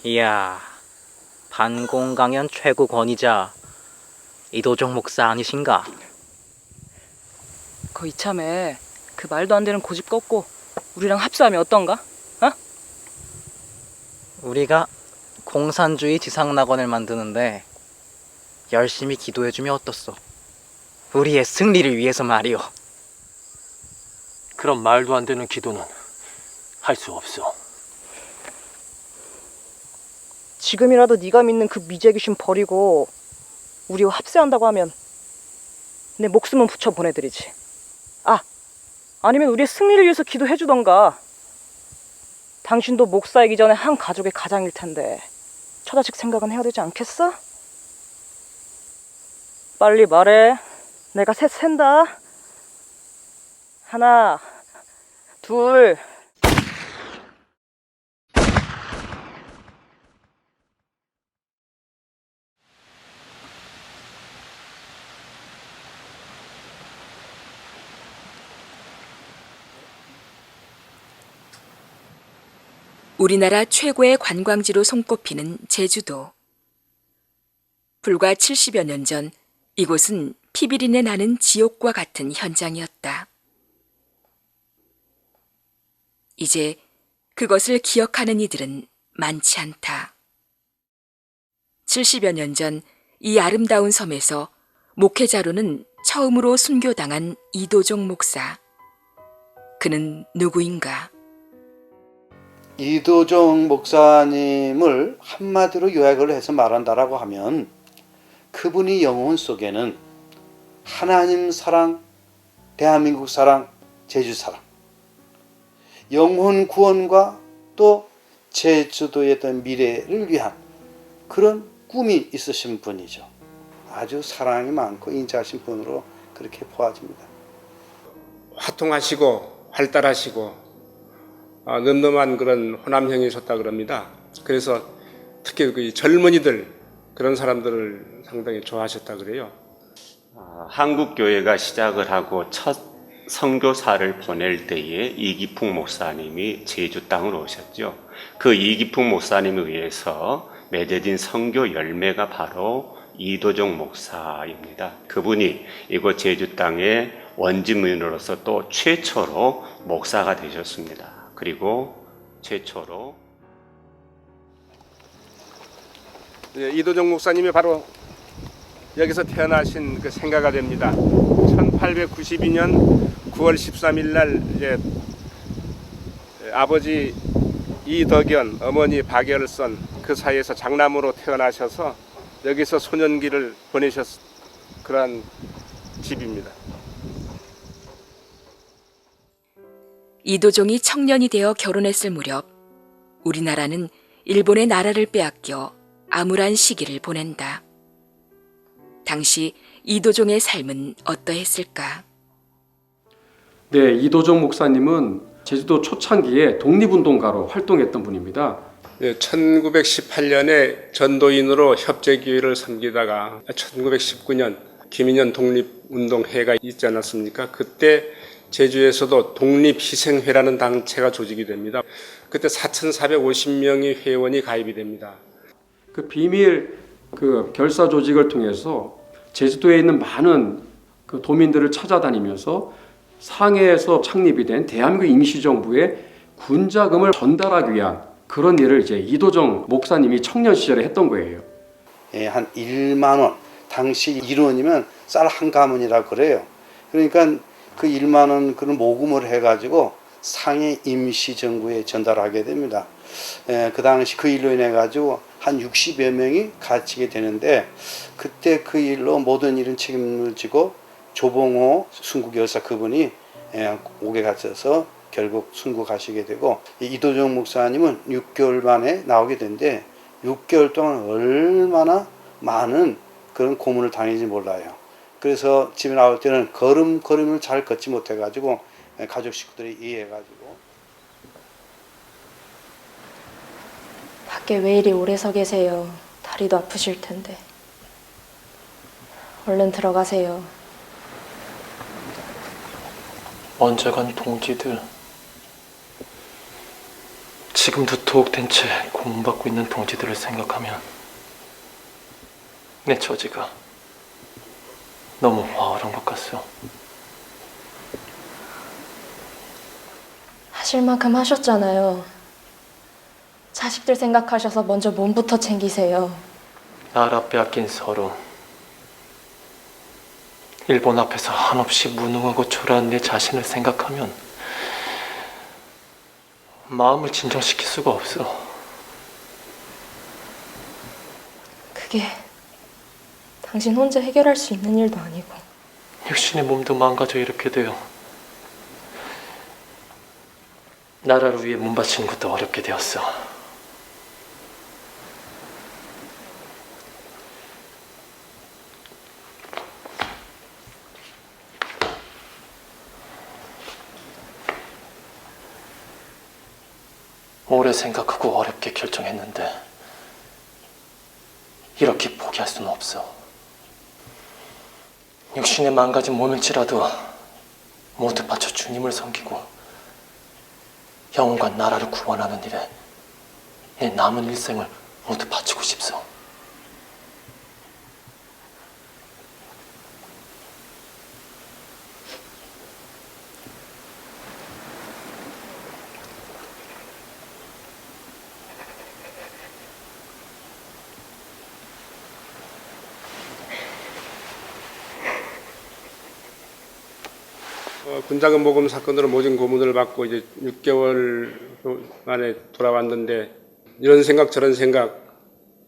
이야, 반공강연 최고 권위자 이도종 목사 아니신가? 거 이참에 그 말도 안 되는 고집 꺾고 우리랑 합수하면 어떤가? 어? 우리가 공산주의 지상낙원을 만드는데 열심히 기도해주면 어떻소? 우리의 승리를 위해서 말이오. 그런 말도 안 되는 기도는 할 수 없어. 지금이라도 네가 믿는 그 미제 귀신 버리고 우리와 합세한다고 하면 내 목숨은 붙여 보내드리지. 아니면 우리의 승리를 위해서 기도해주던가. 당신도 목사이기 전에 한 가족의 가장일 텐데 처자식 생각은 해야 되지 않겠어? 빨리 말해. 내가 셋 센다. 하나, 둘. 우리나라 최고의 관광지로 손꼽히는 제주도. 불과 70여 년 전 이곳은 피비린내 나는 지옥과 같은 현장이었다. 이제 그것을 기억하는 이들은 많지 않다. 70여 년 전 이 아름다운 섬에서 목회자로는 처음으로 순교당한 이도종 목사. 그는 누구인가? 이도종 목사님을 한마디로 요약을 해서 말한다라고 하면 그분이 영혼 속에는 하나님 사랑, 대한민국 사랑, 제주 사랑, 영혼 구원과 또 제주도의 어떤 미래를 위한 그런 꿈이 있으신 분이죠. 아주 사랑이 많고 인자하신 분으로 그렇게 보아집니다. 화통하시고 활달하시고 늠름한 그런 호남형이셨다 그럽니다. 그래서 특히 그 젊은이들 그런 사람들을 상당히 좋아하셨다 그래요. 한국 교회가 시작을 하고 첫 선교사를 보낼 때에 이기풍 목사님이 제주 땅으로 오셨죠. 그 이기풍 목사님에 의해서 맺어진 선교 열매가 바로 이도종 목사입니다. 그분이 이곳 제주 땅의 원주민으로서 또 최초로 목사가 되셨습니다. 그리고 최초로 이도종 목사님이 바로 여기서 태어나신 그 생가가 됩니다. 1892년 9월 13일 날 이제 아버지 이덕연, 어머니 박열선 그 사이에서 장남으로 태어나셔서 여기서 소년기를 보내셨 그러한 집입니다. 이도종이 청년이 되어 결혼했을 무렵 우리나라는 일본의 나라를 빼앗겨 암울한 시기를 보낸다. 당시 이도종의 삶은 어떠했을까? 네, 이도종 목사님은 제주도 초창기에 독립운동가로 활동했던 분입니다. 1918년에 전도인으로 협재교회를 섬기다가 1919년 김인현 독립운동회가 있지 않았습니까? 그때 제주에서도 독립희생회라는 단체가 조직이 됩니다. 그때 4,450명의 회원이 가입이 됩니다. 그 비밀 결사 조직을 통해서 제주도에 있는 많은 그 도민들을 찾아다니면서 상해에서 창립이 된 대한민국 임시정부에 군자금을 전달하기 위한 그런 일을 이제 이도종 목사님이 청년 시절에 했던 거예요. 한 1만 원, 당시 1원이면 쌀 한 가문이라고 그래요. 그러니까 그 1만 원 그런 모금을 해가지고 상해 임시정부에 전달하게 됩니다. 그 당시 그 일로 인해 가지고 한 60여 명이 갇히게 되는데 그때 그 일로 모든 일은 책임을 지고 조봉호 순국열사 그분이 옥에 갇혀서 결국 순국 가시게 되고 이도종 목사님은 6개월 만에 나오게 되는데 6개월 동안 얼마나 많은 그런 고문을 당했는지 몰라요. 그래서 집에 나올 때는 걸음을 잘 걷지 못해가지고 가족 식구들이 이해해가지고 밖에 왜 이리 오래 서 계세요? 다리도 아프실 텐데. 얼른 들어가세요. 먼저 간 동지들, 지금도 투옥된 채 고문받고 있는 동지들을 생각하면 내 처지가 너무 화활한 것 같소. 하실 만큼 하셨잖아요. 자식들 생각하셔서 먼저 몸부터 챙기세요. 나라 빼앗긴 서름, 일본 앞에서 한없이 무능하고 초라한 내 자신을 생각하면 마음을 진정시킬 수가 없어. 그게 당신 혼자 해결할 수 있는 일도 아니고. 육신의 몸도 망가져 이렇게 되어 나라를 위해 몸 바치는 것도 어렵게 되었어. 오래 생각하고 어렵게 결정했는데 이렇게 포기할 수는 없어. 육신에 망가진 몸일지라도 모두 바쳐 주님을 섬기고 영혼과 나라를 구원하는 일에 내 남은 일생을 모두 바치고 싶소. 군자금 모금 사건으로 모진 고문을 받고 이제 6개월 만에 돌아왔는데 이런 생각 저런 생각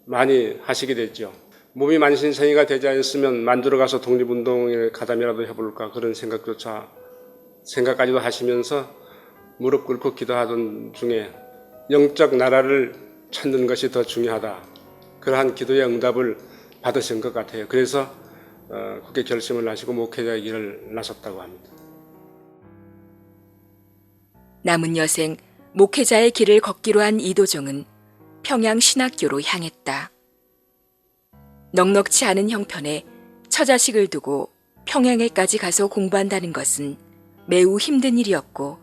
많이 하시게 됐죠. 몸이 만신성이가 되지 않았으면 만주러 가서 독립운동에 가담이라도 해볼까 그런 생각까지도 하시면서 무릎 꿇고 기도하던 중에 영적 나라를 찾는 것이 더 중요하다. 그러한 기도의 응답을 받으신 것 같아요. 그래서 그렇게 결심을 하시고 목회자의 길을 나섰다고 합니다. 남은 여생 목회자의 길을 걷기로 한 이도종은 평양 신학교로 향했다. 넉넉치 않은 형편에 처자식을 두고 평양에까지 가서 공부한다는 것은 매우 힘든 일이었고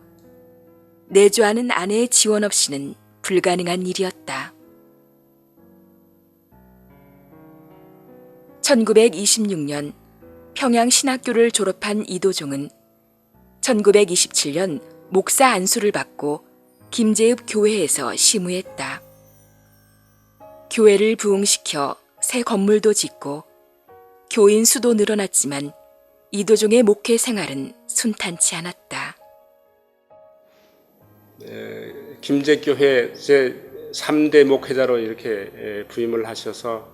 내조하는 아내의 지원 없이는 불가능한 일이었다. 1926년 평양 신학교를 졸업한 이도종은 1927년 목사 안수를 받고 김제읍 교회에서 시무했다. 교회를 부흥시켜 새 건물도 짓고 교인 수도 늘어났지만 이도종의 목회 생활은 순탄치 않았다. 김제교회 제3대 목회자로 이렇게 부임을 하셔서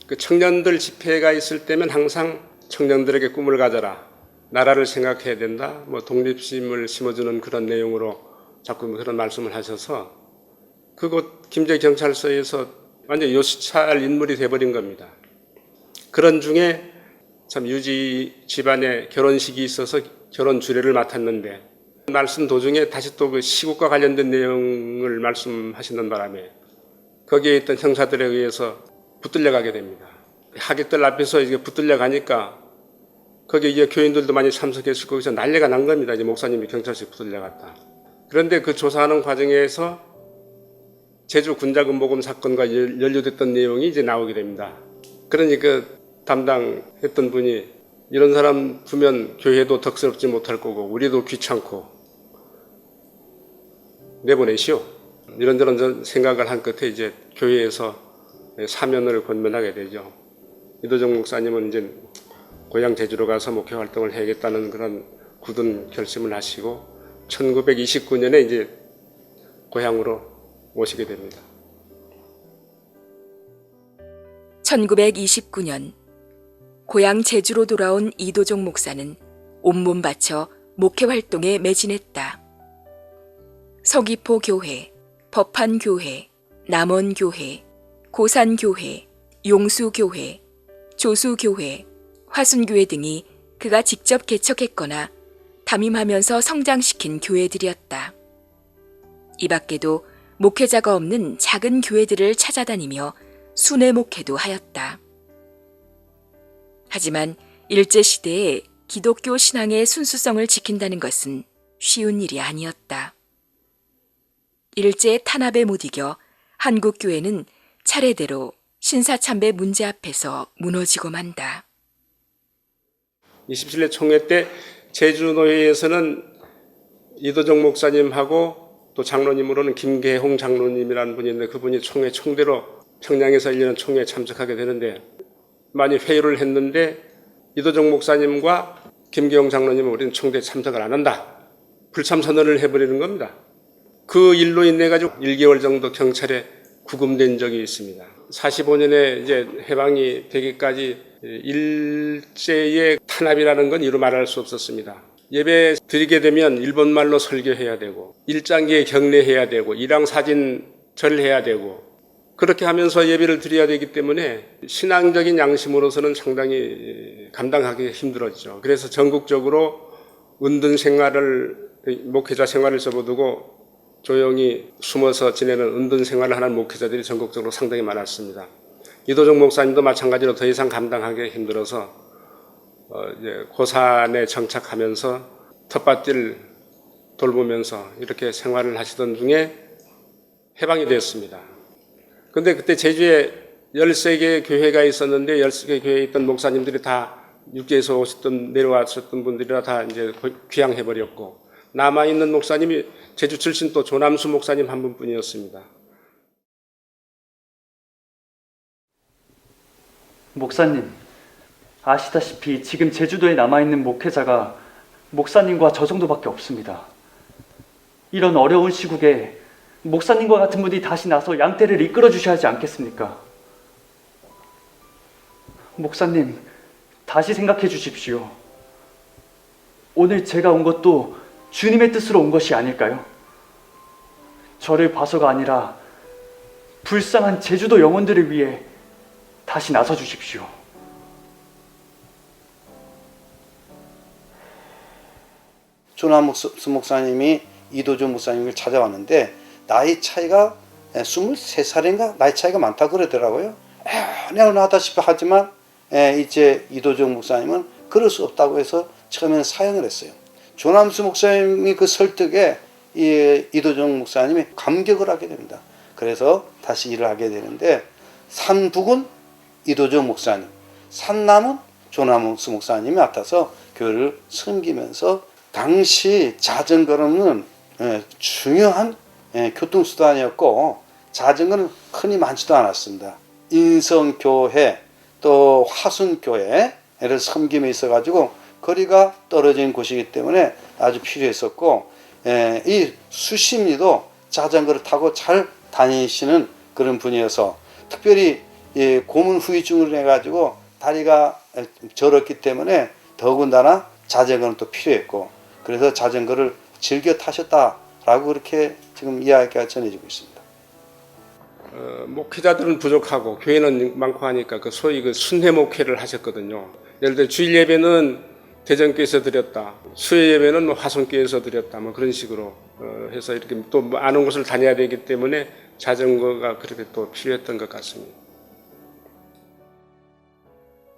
그 청년들 집회가 있을 때면 항상 청년들에게 꿈을 가져라. 나라를 생각해야 된다. 독립심을 심어주는 그런 내용으로 자꾸 그런 말씀을 하셔서 그곳 김제경찰서에서 완전 요시찰 인물이 돼버린 겁니다. 그런 중에 참 유지 집안에 결혼식이 있어서 결혼 주례를 맡았는데 말씀 도중에 다시 또 그 시국과 관련된 내용을 말씀하시는 바람에 거기에 있던 형사들에 의해서 붙들려 가게 됩니다. 하객들 앞에서 이게 붙들려 가니까 거기에 이제 교인들도 많이 참석했을 거기서 난리가 난 겁니다. 이제 목사님이 경찰서에 붙들려 갔다. 그런데 그 조사하는 과정에서 제주 군자금모금 사건과 연루됐던 내용이 이제 나오게 됩니다. 그러니까 담당했던 분이 이런 사람 두면 교회도 덕스럽지 못할 거고 우리도 귀찮고 내보내시오. 이런저런 생각을 한 끝에 이제 교회에서 사면을 권면하게 되죠. 이도종 목사님은 이제 고향 제주로 가서 목회 활동을 해야겠다는 그런 굳은 결심을 하시고 1929년에 이제 고향으로 오시게 됩니다. 1929년 고향 제주로 돌아온 이도종 목사는 온몸 바쳐 목회 활동에 매진했다. 서귀포 교회, 법한 교회, 남원 교회, 고산 교회, 용수 교회, 조수 교회, 화순교회 등이 그가 직접 개척했거나 담임하면서 성장시킨 교회들이었다. 이 밖에도 목회자가 없는 작은 교회들을 찾아다니며 순회 목회도 하였다. 하지만 일제시대에 기독교 신앙의 순수성을 지킨다는 것은 쉬운 일이 아니었다. 일제의 탄압에 못 이겨 한국교회는 차례대로 신사참배 문제 앞에서 무너지고 만다. 27대 총회 때 제주노회에서는 이도정 목사님하고 또 장로님으로는 김계홍 장로님이라는 분이 있는데 그분이 총회 총대로 평양에서 1년 총회에 참석하게 되는데 많이 회의를 했는데 이도정 목사님과 김계홍 장로님은 우리는 총대에 참석을 안 한다. 불참 선언을 해버리는 겁니다. 그 일로 인해 가지고 1개월 정도 경찰에 구금된 적이 있습니다. 45년에 이제 해방이 되기까지 일제의 탄압이라는 건 이루 말할 수 없었습니다. 예배 드리게 되면 일본말로 설교해야 되고 일장기에 경례해야 되고 일왕사진 절해야 되고 그렇게 하면서 예배를 드려야 되기 때문에 신앙적인 양심으로서는 상당히 감당하기 힘들었죠. 그래서 전국적으로 은둔 생활을 목회자 생활을 접어두고 조용히 숨어서 지내는 은둔 생활을 하는 목회자들이 전국적으로 상당히 많았습니다. 이도정 목사님도 마찬가지로 더 이상 감당하기 힘들어서 이제 고산에 정착하면서 텃밭을 돌보면서 이렇게 생활을 하시던 중에 해방이 됐습니다. 근데 그때 제주에 13개 교회가 있었는데 13개 교회에 있던 목사님들이 다 육지에서 내려왔었던 분들이라 다 이제 귀향해버렸고 남아있는 목사님이 제주 출신 또 조남수 목사님 한 분뿐이었습니다. 목사님, 아시다시피 지금 제주도에 남아있는 목회자가 목사님과 저 정도밖에 없습니다. 이런 어려운 시국에 목사님과 같은 분이 다시 나서 양떼를 이끌어 주셔야 하지 않겠습니까? 목사님, 다시 생각해 주십시오. 오늘 제가 온 것도 주님의 뜻으로 온 것이 아닐까요? 저를 봐서가 아니라 불쌍한 제주도 영혼들을 위해 다시 나서 주십시오. 조남수 목사님이 이도정 목사님을 찾아왔는데 나이 차이가 23살인가 나이 차이가 많다고 그러더라고요. 내어나다시피 하지만 이제 이도정 목사님은 그럴 수 없다고 해서 처음에는 사양을 했어요. 조남수 목사님이 그 설득에 이도정 목사님이 감격을 하게 됩니다. 그래서 다시 일을 하게 되는데 산북은 이도정 목사님, 산남은 조남수 목사님이 맡아서 교회를 섬기면서 당시 자전거는 중요한 교통수단이었고 자전거는 흔히 많지도 않았습니다. 인성교회 또 화순교회를 섬김에 있어가지고 거리가 떨어진 곳이기 때문에 아주 필요했었고 이 수심리도 자전거를 타고 잘 다니시는 그런 분이어서 특별히 고문 후유증을 해가지고 다리가 저렸기 때문에 더군다나 자전거는 또 필요했고 그래서 자전거를 즐겨 타셨다라고 그렇게 지금 이야기가 전해지고 있습니다. 목회자들은 부족하고 교회는 많고 하니까 그 소위 그 순회 목회를 하셨거든요. 예를 들어 주일 예배는 대전교회에서 드렸다, 수요 예배는 뭐 화성교회에서 드렸다, 뭐 그런 식으로 해서 이렇게 또 많은 곳을 다녀야 되기 때문에 자전거가 그렇게 또 필요했던 것 같습니다.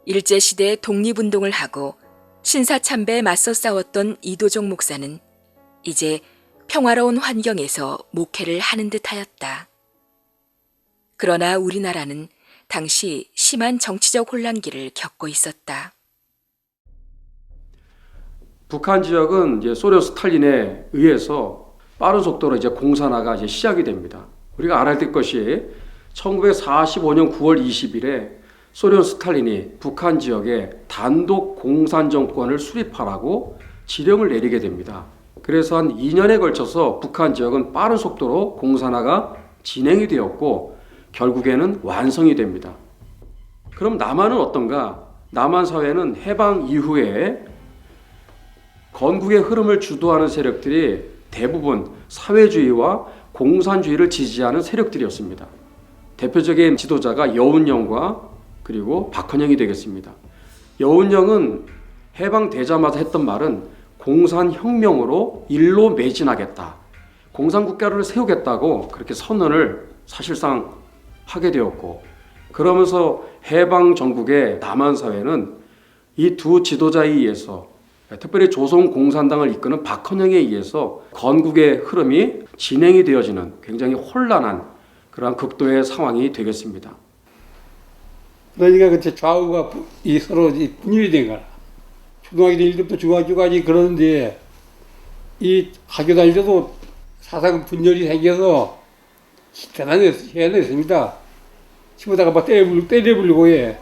일제시대에 독립운동을 하고 신사참배에 맞서 싸웠던 이도종 목사는 이제 평화로운 환경에서 목회를 하는 듯하였다. 그러나 우리나라는 당시 심한 정치적 혼란기를 겪고 있었다. 북한 지역은 이제 소련 스탈린에 의해서 빠른 속도로 이제 공산화가 이제 시작이 됩니다. 우리가 알아야 될 것이 1945년 9월 20일에 소련 스탈린이 북한 지역에 단독 공산 정권을 수립하라고 지령을 내리게 됩니다. 그래서 한 2년에 걸쳐서 북한 지역은 빠른 속도로 공산화가 진행이 되었고 결국에는 완성이 됩니다. 그럼 남한은 어떤가? 남한 사회는 해방 이후에 건국의 흐름을 주도하는 세력들이 대부분 사회주의와 공산주의를 지지하는 세력들이었습니다. 대표적인 지도자가 여운형과 그리고 박헌영이 되겠습니다. 여운형은 해방되자마자 했던 말은 공산혁명으로 일로 매진하겠다, 공산국가를 세우겠다고 그렇게 선언을 사실상 하게 되었고, 그러면서 해방 전국의 남한 사회는 이 두 지도자에 의해서 특별히 조선공산당을 이끄는 박헌영에 의해서 건국의 흐름이 진행이 되어지는 굉장히 혼란한 그러한 극도의 상황이 되겠습니다. 그러니까 그때 좌우가 서로 분열이 된 거라. 초등학교 1급부터 중학교까지 그러는데 이 학교 다닐 때도 사상 분열이 생겨서 대단히 해냈습니다. 치고다가 막 때려부리고 해.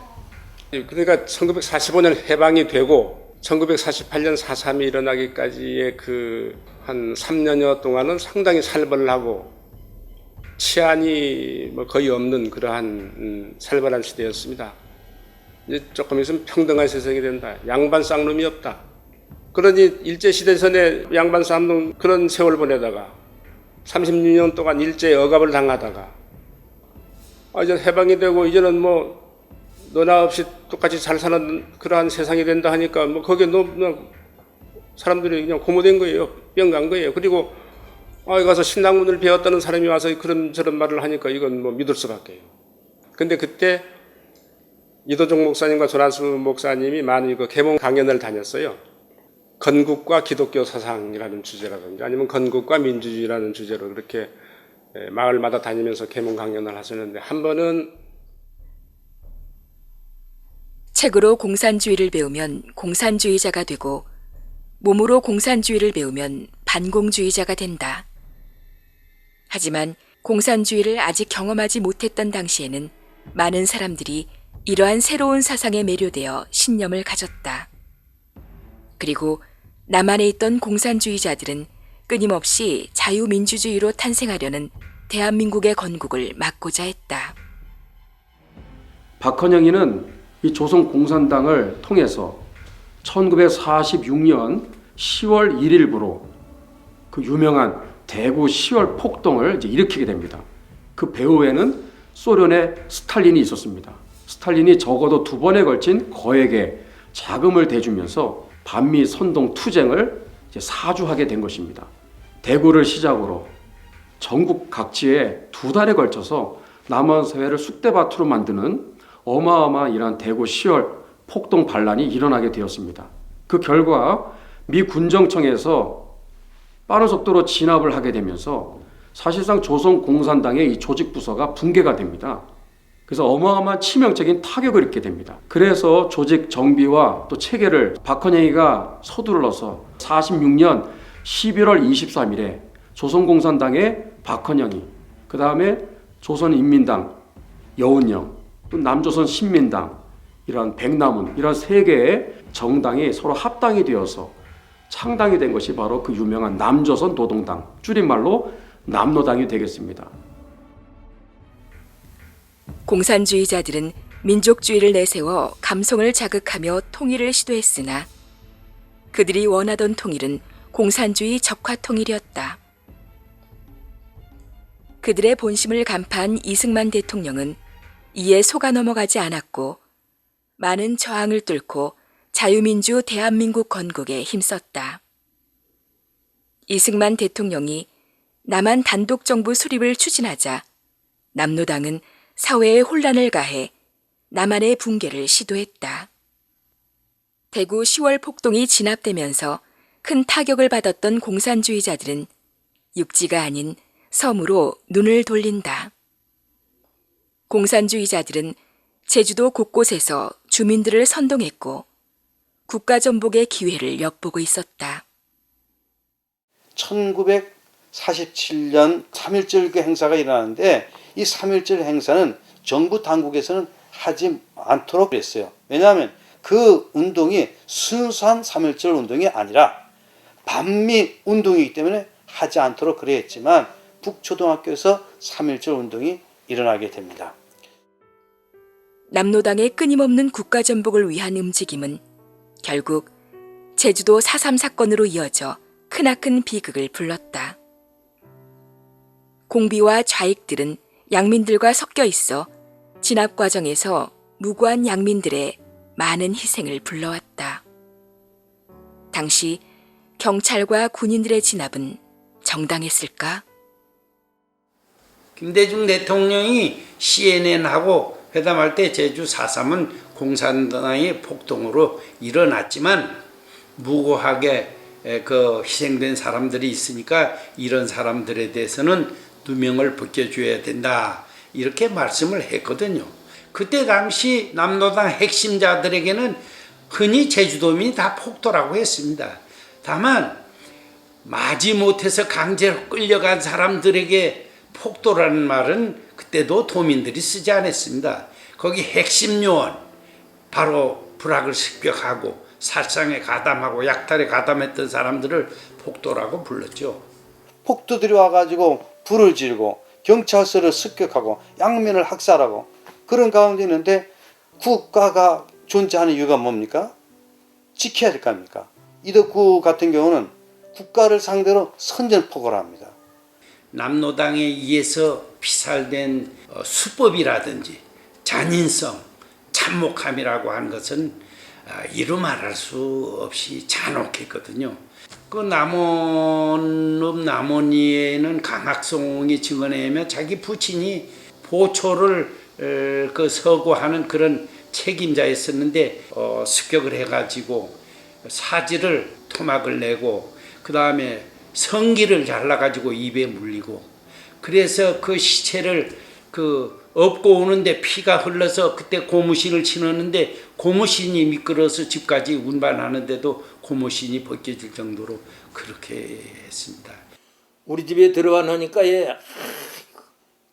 그러니까 1945년 해방이 되고 1948년 4.3이 일어나기까지의 그 한 3년여 동안은 상당히 살벌하고 치안이 뭐 거의 없는 그러한 살벌한 시대였습니다. 이제 조금 있으면 평등한 세상이 된다. 양반 쌍놈이 없다. 그러니 일제시대전에 양반 쌍놈 그런 세월 보내다가 36년 동안 일제에 억압을 당하다가 이제 해방이 되고 이제는 뭐 너나 없이 똑같이 잘 사는 그러한 세상이 된다 하니까 뭐 거기에 사람들이 그냥 고무된 거예요. 뿅 간 거예요. 그리고 가서 신당문을 배웠다는 사람이 와서 그런 저런 말을 하니까 이건 뭐 믿을 수밖에 해요. 근데 그때 이도종 목사님과 조난수 목사님이 많은 그 계몽 강연을 다녔어요. 건국과 기독교 사상이라는 주제라든지 아니면 건국과 민주주의라는 주제로 그렇게 마을마다 다니면서 계몽 강연을 하셨는데 한 번은 책으로 공산주의를 배우면 공산주의자가 되고 몸으로 공산주의를 배우면 반공주의자가 된다. 하지만 공산주의를 아직 경험하지 못했던 당시에는 많은 사람들이 이러한 새로운 사상에 매료되어 신념을 가졌다. 그리고 남한에 있던 공산주의자들은 끊임없이 자유민주주의로 탄생하려는 대한민국의 건국을 막고자 했다. 박헌영이는 이 조선공산당을 통해서 1946년 10월 1일부로 그 유명한 대구 10월 폭동을 이제 일으키게 됩니다. 그 배후에는 소련의 스탈린이 있었습니다. 스탈린이 적어도 2번에 걸친 거액의 자금을 대주면서 반미 선동 투쟁을 이제 사주하게 된 것입니다. 대구를 시작으로 전국 각지에 2달에 걸쳐서 남한 사회를 쑥대밭으로 만드는 어마어마한 이러한 대구 10월 폭동 반란이 일어나게 되었습니다. 그 결과 미 군정청에서 빠른 속도로 진압을 하게 되면서 사실상 조선공산당의 이 조직 부서가 붕괴가 됩니다. 그래서 어마어마한 치명적인 타격을 입게 됩니다. 그래서 조직 정비와 또 체계를 박헌영이가 서둘러서 46년 11월 23일에 조선공산당의 박헌영이, 그 다음에 조선인민당 여운형, 또 남조선 신민당, 이런 백남훈, 이런 3개의 정당이 서로 합당이 되어서 창당이 된 것이 바로 그 유명한 남조선 노동당, 줄임말로 남노당이 되겠습니다. 공산주의자들은 민족주의를 내세워 감성을 자극하며 통일을 시도했으나 그들이 원하던 통일은 공산주의 적화통일이었다. 그들의 본심을 간파한 이승만 대통령은 이에 속아 넘어가지 않았고 많은 저항을 뚫고 자유민주 대한민국 건국에 힘썼다. 이승만 대통령이 남한 단독정부 수립을 추진하자 남노당은 사회에 혼란을 가해 남한의 붕괴를 시도했다. 대구 10월 폭동이 진압되면서 큰 타격을 받았던 공산주의자들은 육지가 아닌 섬으로 눈을 돌린다. 공산주의자들은 제주도 곳곳에서 주민들을 선동했고 국가전복의 기회를 엿보고 있었다. 1947년 3.1절 그 행사가 일어나는데 이 3.1절 행사는 정부 당국에서는 하지 않도록 했어요. 왜냐하면 그 운동이 순수한 3.1절 운동이 아니라 반미 운동이기 때문에 하지 않도록 그래 했지만 북초등학교에서 3.1절 운동이 일어나게 됩니다. 남노당의 끊임없는 국가전복을 위한 움직임은 결국 제주도 4.3 사건으로 이어져 크나큰 비극을 불렀다. 공비와 좌익들은 양민들과 섞여 있어 진압 과정에서 무고한 양민들의 많은 희생을 불러왔다. 당시 경찰과 군인들의 진압은 정당했을까? 김대중 대통령이 CNN하고 회담할 때 제주 4.3은 공산당의 폭동으로 일어났지만 무고하게 그 희생된 사람들이 있으니까 이런 사람들에 대해서는 누명을 벗겨줘야 된다. 이렇게 말씀을 했거든요. 그때 당시 남노당 핵심자들에게는 흔히 제주도민이 다 폭도라고 했습니다. 다만 마지못해서 강제로 끌려간 사람들에게 폭도라는 말은 그때도 도민들이 쓰지 않았습니다. 거기 핵심 요원, 바로 불악을 습격하고 살상에 가담하고 약탈에 가담했던 사람들을 폭도라고 불렀죠. 폭도들이 와가지고 불을 지르고 경찰서를 습격하고 양면을 학살하고 그런 가운데 있는데 국가가 존재하는 이유가 뭡니까? 지켜야 될 거 아닙니까? 이덕구 같은 경우는 국가를 상대로 선전포고를 합니다. 남노당에 의해서 피살된 수법이라든지 잔인성, 참목함이라고 하는 것은 이루 말할 수 없이 잔혹했거든요. 그 남원리에는 강학송이 증언에 의하면 자기 부친이 보초를 그 서고하는 그런 책임자였었는데 습격을 해가지고 사지를 토막을 내고 그 다음에 성기를 잘라가지고 입에 물리고 그래서 그 시체를 업고 오는데 피가 흘러서 그때 고무신을 신었는데 고무신이 미끄러서 집까지 운반하는데도 고무신이 벗겨질 정도로 그렇게 했습니다. 우리 집에 들어와 놓으니까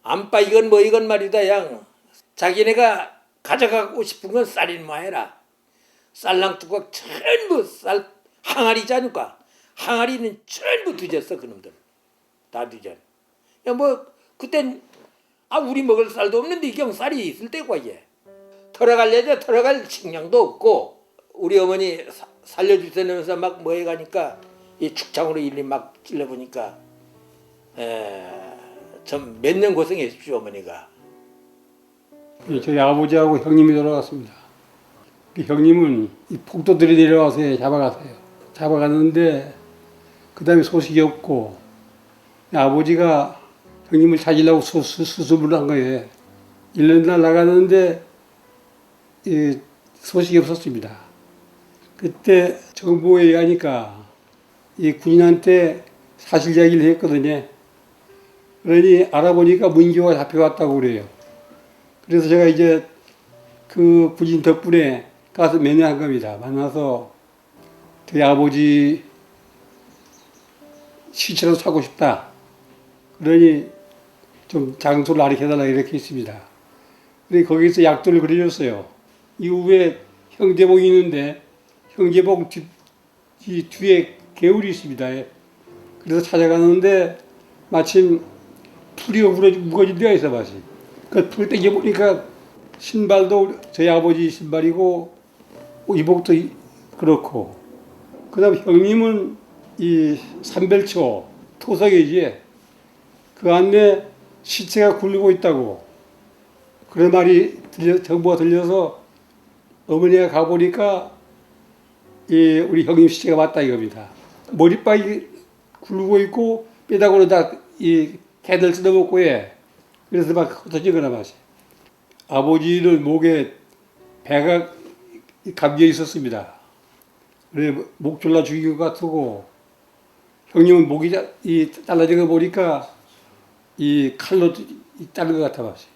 안빠 이건 뭐 이건 말이다 양 자기네가 가져가고 싶은 건 쌀이나 해라. 쌀랑 뚜껑 전부 쌀 항아리자니까 항아리는 전부 뒤졌어 그놈들 다 뒤져. 야 뭐 그땐 우리 먹을 쌀도 없는데 이경 쌀이 있을 때고 이제 털어갈래자 털어갈 식량도 없고 우리 어머니 살려주세요면서 막 뭐 해가니까 이 축창으로 일일이 막 찔러보니까 좀 몇 년 고생했십시오 어머니가. 저희 아버지하고 형님이 돌아갔습니다. 그 형님은 이 폭도들이 내려와서 잡아갔어요. 잡아갔는데 그 다음에 소식이 없고 아버지가 형님을 찾으려고 수습을 한 거예요. 1년 날 나갔는데 소식이 없었습니다. 그때 정보에 의하니까 이 군인한테 사실 이야기를 했거든요. 그러니 알아보니까 문기호가 잡혀갔다고 그래요. 그래서 제가 이제 그 군인 덕분에 가서 면회한 겁니다. 만나서 저희 아버지 시체로 사고 싶다. 그러니 좀 장소를 알려달라 이렇게 했습니다. 그래서 거기서 약도를 그려줬어요. 이후에 형제봉이 있는데 형제봉 뒤에 개울이 있습니다. 그래서 찾아갔는데 마침 풀이 무거진 데가 있어 마침. 그 풀 땡겨보니까 신발도 저희 아버지 신발이고 이복도 그렇고 그 다음 형님은 이 삼별초 토석이지 그 안에 시체가 굴리고 있다고 그런 말이 정보가 들려서 어머니가 가보니까 우리 형님 시체가 맞다 이겁니다. 머리빨이 굴르고 있고 뼈다구로 다 이 개들 뜯어먹고 그래서 막 흩어지거나 마시. 아버지는 목에 배가 감겨 있었습니다. 그래 목 졸라 죽인 것 같고 형님은 목이 잘라진 거 보니까 이 칼로 자른 것 같아 마시.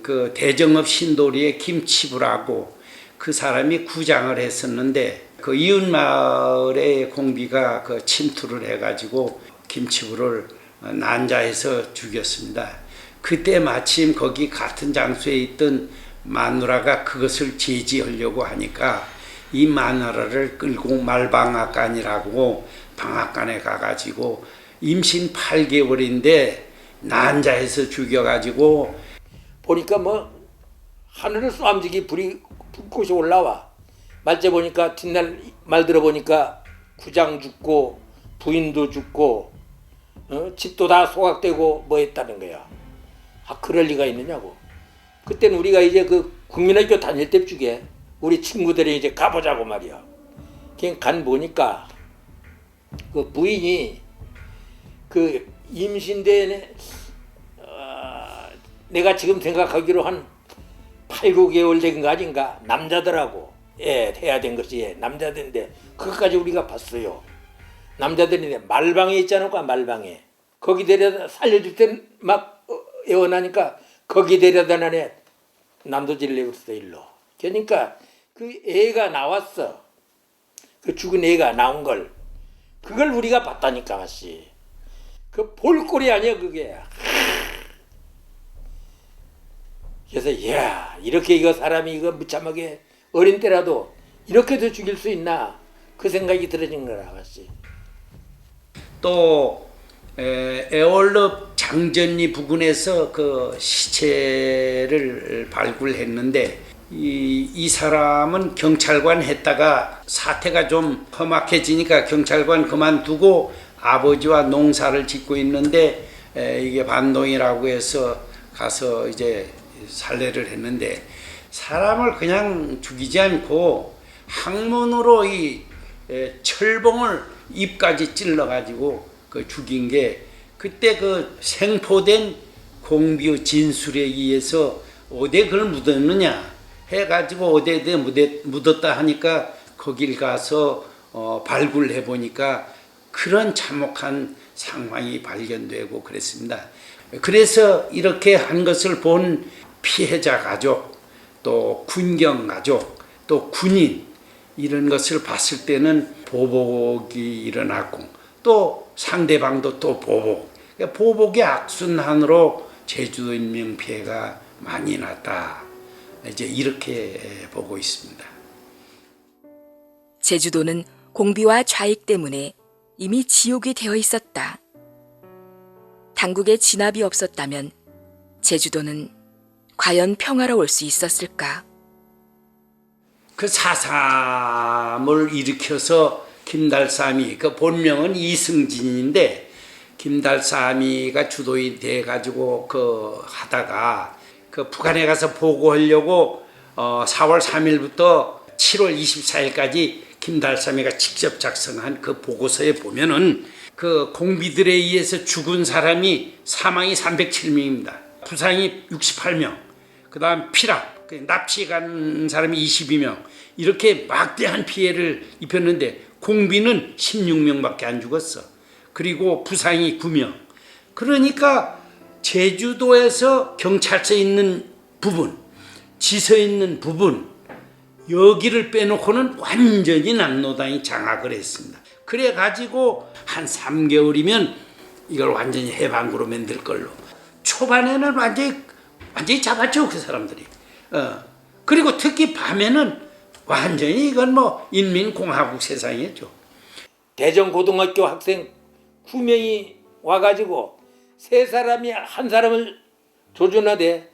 그 대정읍 신도리의 김치부라고 그 사람이 구장을 했었는데 그 이웃마을의 공비가 그 침투를 해가지고 김치부를 난자해서 죽였습니다. 그때 마침 거기 같은 장소에 있던 마누라가 그것을 제지하려고 하니까 이 마누라를 끌고 말방앗간이라고 방앗간에 가가지고 임신 8개월인데 난자해서 죽여가지고 보니까 뭐 하늘을 쏘암지기 불이 불꽃이 올라와. 말째 보니까 뒷날 말 들어보니까 구장 죽고 부인도 죽고 집도 다 소각되고 뭐 했다는 거야. 그럴 리가 있느냐고. 그때는 우리가 이제 그 국민학교 다닐 때쯤에 우리 친구들이 이제 가보자고 말이야. 그냥 간 보니까 그 부인이 그 임신된 내가 지금 생각하기로 한 8, 9개월 된 거 아닌가 남자더라고. 해야 된 것이 남자들인데 그것까지 우리가 봤어요. 남자들인데 말방에 있지 않을까 말방에 거기 데려다 살려줄 땐 막 애원하니까 거기 데려다 나네 남도질 내버렸어 일로. 그러니까 그 애가 나왔어. 그 죽은 애가 나온 걸 그걸 우리가 봤다니까 마씨. 그 볼꼴이 아니야 그게. 그래서 이야 이렇게 이거 사람이 이거 무참하게 어린 때라도 이렇게도 죽일 수 있나 그 생각이 들어진 거라 마씨. 또 애월읍 장전리 부근에서 그 시체를 발굴했는데 이 사람은 경찰관 했다가 사태가 좀 험악해지니까 경찰관 그만두고 아버지와 농사를 짓고 있는데 이게 반동이라고 해서 가서 이제 살해를 했는데 사람을 그냥 죽이지 않고 항문으로 이 철봉을 입까지 찔러가지고 그 죽인 게 그때 그 생포된 공비의 진술에 의해서 어디에 그걸 묻었느냐 해가지고 어디에 묻었다 하니까 거길 가서 발굴해 보니까 그런 참혹한 상황이 발견되고 그랬습니다. 그래서 이렇게 한 것을 본 피해자 가족, 또 군경 가족, 또 군인 이런 것을 봤을 때는 보복이 일어났고 또 상대방도 또 보복. 그러니까 보복의 악순환으로 제주도 인명 피해가 많이 났다. 이제 이렇게 보고 있습니다. 제주도는 공비와 좌익 때문에 이미 지옥이 되어 있었다. 당국의 진압이 없었다면 제주도는 과연 평화로울 수 있었을까? 그 4.3을 일으켜서 김달삼이 그 본명은 이승진인데 김달삼이가 주도인 돼 가지고 그 하다가 그 북한에 가서 보고하려고 4월 3일부터 7월 24일까지 김달삼이가 직접 작성한 그 보고서에 보면은 그 공비들에 의해서 죽은 사람이 사망이 307명입니다. 부상이 68명. 그다음 피랍, 납치 간 사람이 22명. 이렇게 막대한 피해를 입혔는데 공비는 16명밖에 안 죽었어. 그리고 부상이 9명. 그러니까 제주도에서 경찰서 있는 부분, 지서 있는 부분, 여기를 빼놓고는 완전히 남노당이 장악을 했습니다. 그래가지고 한 3개월이면 이걸 완전히 해방구로 만들 걸로. 초반에는 완전히 잡았죠, 그 사람들이. 그리고 특히 밤에는 완전히 이건 뭐 인민공화국 세상이었죠. 대전고등학교 학생 9명이 와가지고 세 사람이 한 사람을 조준하되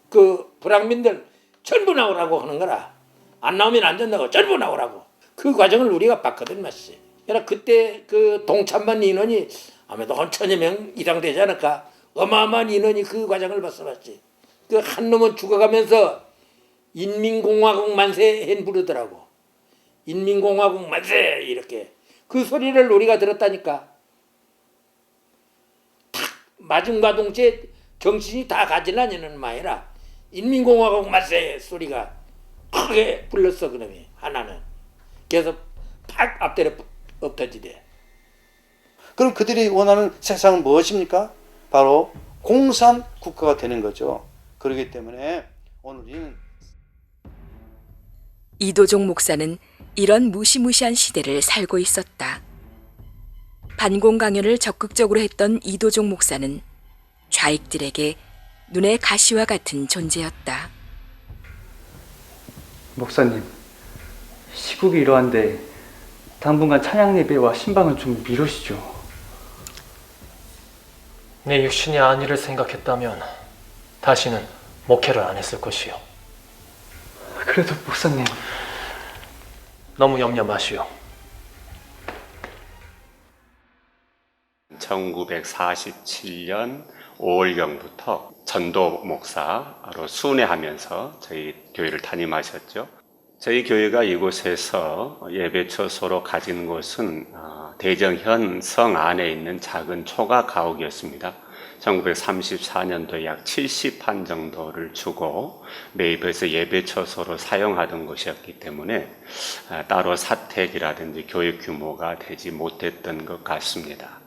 그 불황민들 전부 나오라고 하는 거라. 안 나오면 안 된다고 전부 나오라고. 그 과정을 우리가 봤거든 마씨. 그러나 그때 그 동참반 인원이 아마도 한 1000여 명 이상 되지 않을까. 어마어마한 인원이 그 과정을 봤어 봤지. 그 한 놈은 죽어가면서 인민공화국 만세 hen 부르더라고. 인민공화국 만세 이렇게. 그 소리를 우리가 들었다니까. 탁 맞은과 동시에 정신이 다 가지라냐는 말이라. 인민공화국 만세 소리가 크게 불렀어 그놈이 하나는. 그래서 팍 앞대로 엎어지대. 그럼 그들이 원하는 세상은 무엇입니까? 바로 공산 국가가 되는 거죠. 그렇기 때문에 오늘 우리는 이도종 목사는 이런 무시무시한 시대를 살고 있었다. 반공 강연을 적극적으로 했던 이도종 목사는 좌익들에게 눈의 가시와 같은 존재였다. 목사님, 시국이 이러한데 당분간 찬양 예배와 신방을 좀 미루시죠. 내 육신이 안위를 생각했다면 다시는 목회를 안 했을 것이요. 그래도 목사님, 너무 염려 마시오. 1947년 5월경부터 전도 목사로 순회하면서 저희 교회를 담임하셨죠. 저희 교회가 이곳에서 예배처소로 가진 곳은 대정현 성 안에 있는 작은 초가 가옥이었습니다. 1934년도에 약 70판 정도를 주고 매입해서 예배처소로 사용하던 곳이었기 때문에 따로 사택이라든지 교육 규모가 되지 못했던 것 같습니다.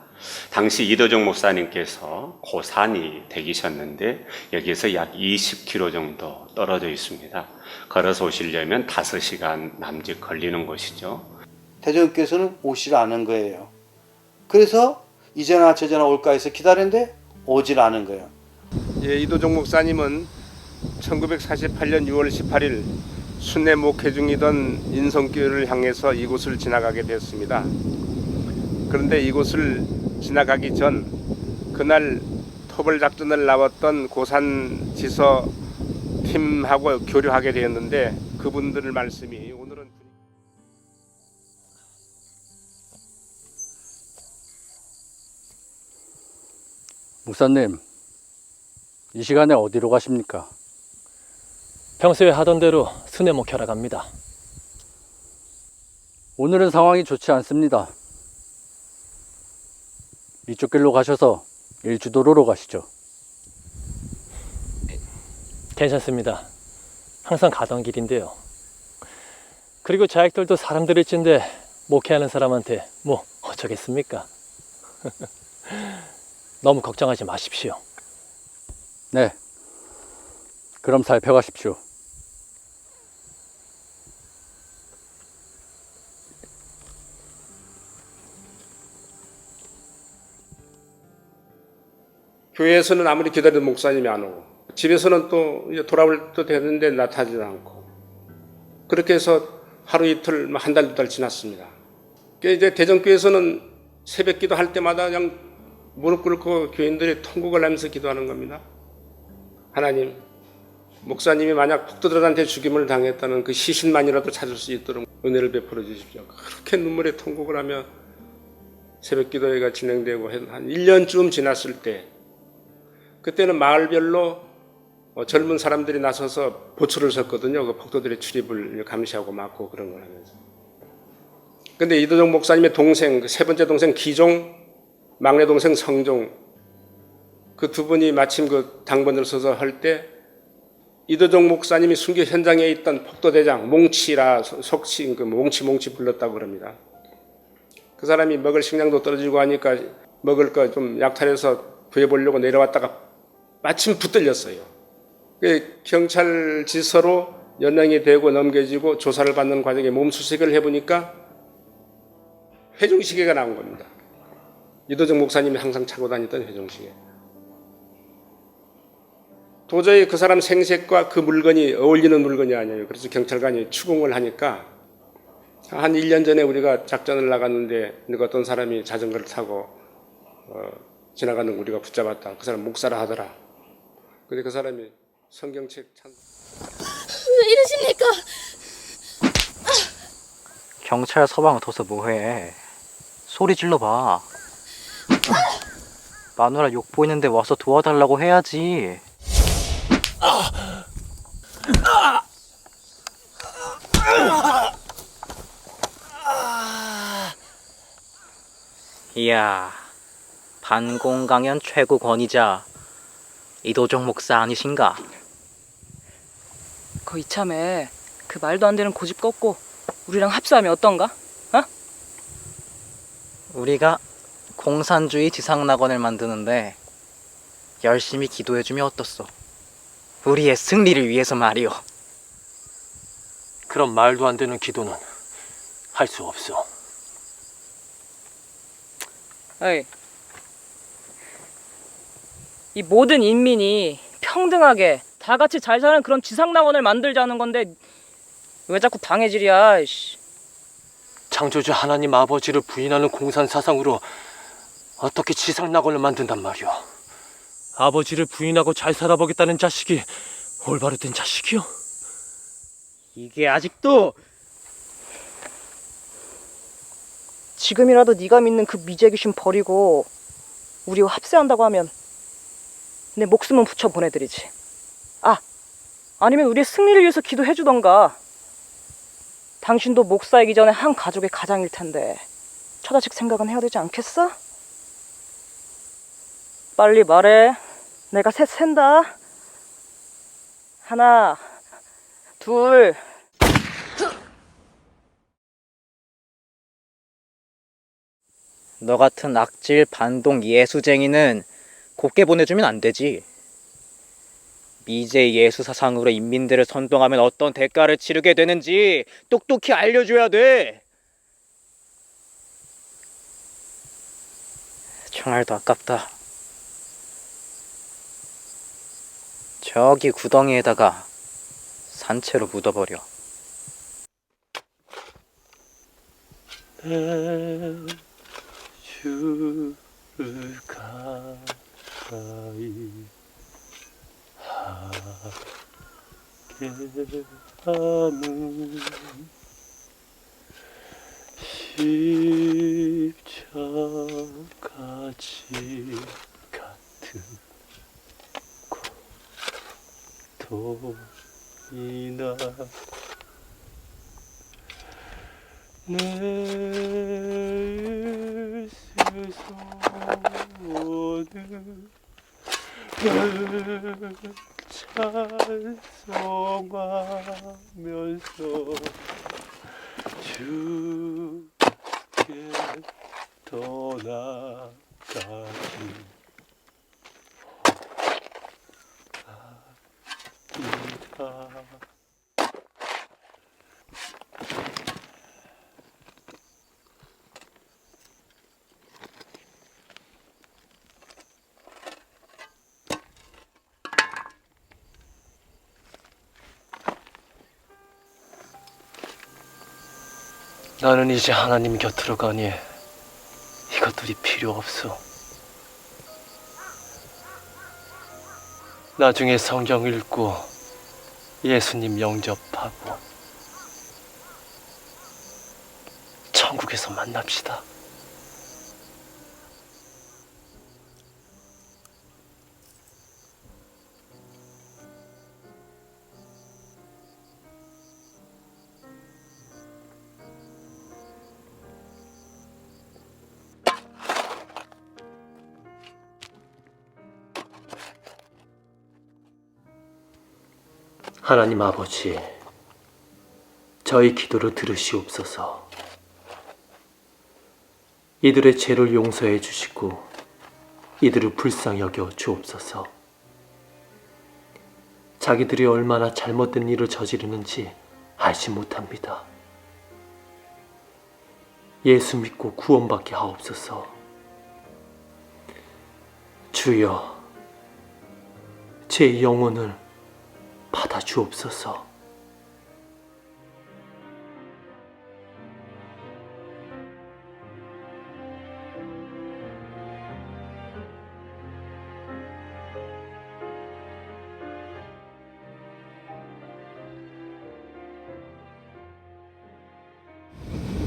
당시 이도종 목사님께서 고산이 되기셨는데 여기에서 약 20km 정도 떨어져 있습니다. 걸어서 오시려면 5시간 남짓 걸리는 곳이죠. 대전교회에서는 오질 않은 거예요. 그래서 이제나 저제나 올까 해서 기다렸는데 오질 않은 거예요. 예, 이도종 목사님은 1948년 6월 18일 순회 목회 중이던 인성교회를 향해서 이곳을 지나가게 됐습니다. 그런데 이곳을 지나가기 전 그날 토벌 작전을 나왔던 고산 지서 팀하고 교류하게 되었는데 그분들 말씀이 오늘은 목사님, 이 시간에 어디로 가십니까? 평소에 하던 대로 순회 목회하러 갑니다. 오늘은 상황이 좋지 않습니다. 이쪽 길로 가셔서 일주도로로 가시죠. 괜찮습니다. 항상 가던 길인데요. 그리고 자식들도 사람들일 텐데 목회하는 사람한테 뭐 어쩌겠습니까? 너무 걱정하지 마십시오. 네, 그럼 살펴가십시오. 교회에서는 아무리 기다려도 목사님이 안 오고 집에서는 또 이제 돌아올 때 되는데 나타나지 않고 그렇게 해서 하루 이틀 한 달 두 달 지났습니다. 이제 대전교회에서는 새벽 기도할 때마다 그냥 무릎 꿇고 교인들이 통곡을 하면서 기도하는 겁니다. 하나님, 목사님이 만약 폭도들한테 죽임을 당했다는 그 시신만이라도 찾을 수 있도록 은혜를 베풀어 주십시오. 그렇게 눈물에 통곡을 하며 새벽 기도회가 진행되고 한 1년쯤 지났을 때 그때는 마을별로 젊은 사람들이 나서서 보초를 섰거든요. 그 폭도들의 출입을 감시하고 막고 그런 걸 하면서. 근데 이도종 목사님의 동생, 그 세 번째 동생 기종, 막내 동생 성종, 그 두 분이 마침 그 당번을 서서 할 때 이도종 목사님이 순교 현장에 있던 폭도대장 몽치라 속칭 그 몽치 불렀다고 그럽니다. 그 사람이 먹을 식량도 떨어지고 하니까 먹을 거 좀 약탈해서 구해보려고 내려왔다가 마침 붙들렸어요. 경찰 지서로 연행이 되고 넘겨지고 조사를 받는 과정에 몸수색을 해보니까 회중시계가 나온 겁니다. 이도종 목사님이 항상 차고 다니던 회중시계. 도저히 그 사람 생색과 그 물건이 어울리는 물건이 아니에요. 그래서 경찰관이 추궁을 하니까 한 1년 전에 우리가 작전을 나갔는데 어떤 사람이 자전거를 타고 지나가는 우리가 붙잡았다. 그 사람 목사라 하더라. 근데 그 사람이 성경책 왜 이러십니까? 경찰 서방을 둬서 뭐해? 소리 질러봐. 마누라 욕 보이는데 와서 도와달라고 해야지. 이야, 반공강연 최고 권위자 이도종 목사 아니신가? 거 이참에 그 말도 안 되는 고집 꺾고 우리랑 합수하면 어떤가? 어? 우리가 공산주의 지상낙원을 만드는데 열심히 기도해주면 어떻소? 우리의 승리를 위해서 말이오. 그런 말도 안 되는 기도는 할 수 없어. 어이, 이 모든 인민이 평등하게 다 같이 잘 사는 그런 지상낙원을 만들자는 건데 왜 자꾸 당해질이야? 이씨. 창조주 하나님 아버지를 부인하는 공산 사상으로 어떻게 지상낙원을 만든단 말이오? 아버지를 부인하고 잘 살아보겠다는 자식이 올바로 된 자식이요? 이게 아직도 지금이라도 네가 믿는 그 미제귀신 버리고 우리와 합세한다고 하면 내 목숨은 붙여 보내드리지. 아, 아니면 우리의 승리를 위해서 기도해주던가. 당신도 목사이기 전에 한 가족의 가장일 텐데 처자식 생각은 해야 되지 않겠어? 빨리 말해. 내가 셋 센다. 하나, 둘. 너 같은 악질 반동 예수쟁이는 곱게 보내주면 안 되지. 미제 예수 사상으로 인민들을 선동하면 어떤 대가를 치르게 되는지 똑똑히 알려줘야 돼. 총알도 아깝다. 저기 구덩이에다가 산채로 묻어버려. 주를 가까이 하게 하는 십자가지 같은 고통이나 내 스스로는 찬송하면서 주께 떠나가기 합니다. 나는 이제 하나님 곁으로 가니 이것들이 필요 없어. 나중에 성경 읽고 예수님 영접하고 천국에서 만납시다. 하나님 아버지, 저희 기도를 들으시옵소서. 이들의 죄를 용서해 주시고 이들을 불쌍히 여겨 주옵소서. 자기들이 얼마나 잘못된 일을 저지르는지 알지 못합니다. 예수 믿고 구원받게 하옵소서. 주여, 제 영혼을 받아 주옵소서.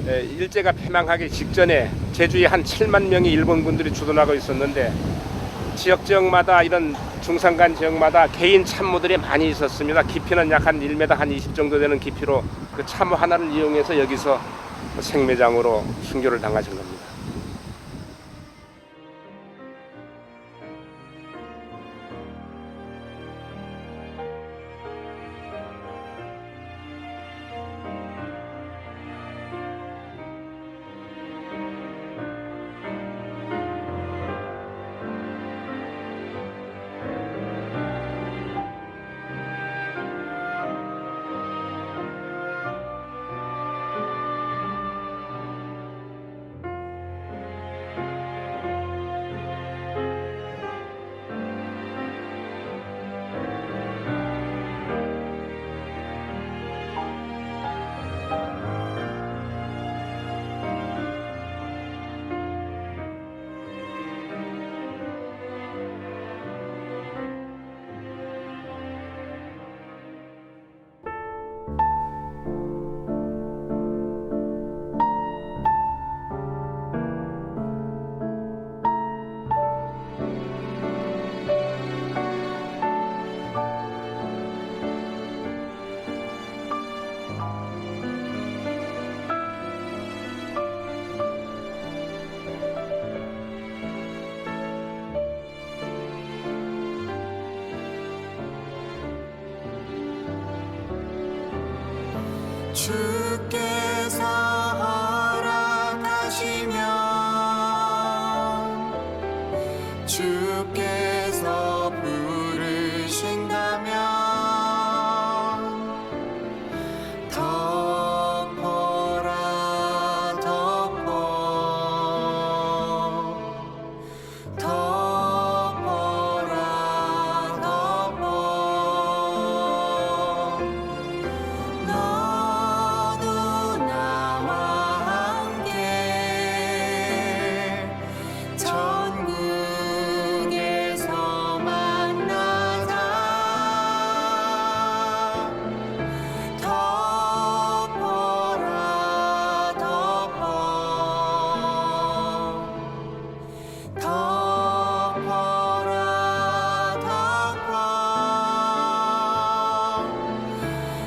일제가 패망하기 직전에 제주에 한 7만 명의 일본군들이 주둔하고 있었는데 지역마다 이런 중산간 지역마다 개인 참모들이 많이 있었습니다. 깊이는 약 한 1m 한 20 정도 되는 깊이로 그 참모 하나를 이용해서 여기서 생매장으로 순교를 당하신 겁니다. 주께서 허락하시면 주께서 부르신다면 덮어라 덮어 덮어라 덮어 너도 나와 함께 천국에서 만나자 덮어라 덮어 덮어라 덮어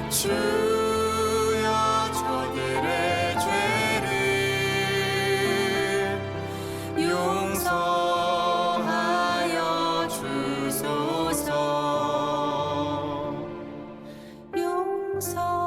주여 저들의 죄를 용서하여 주소서 용서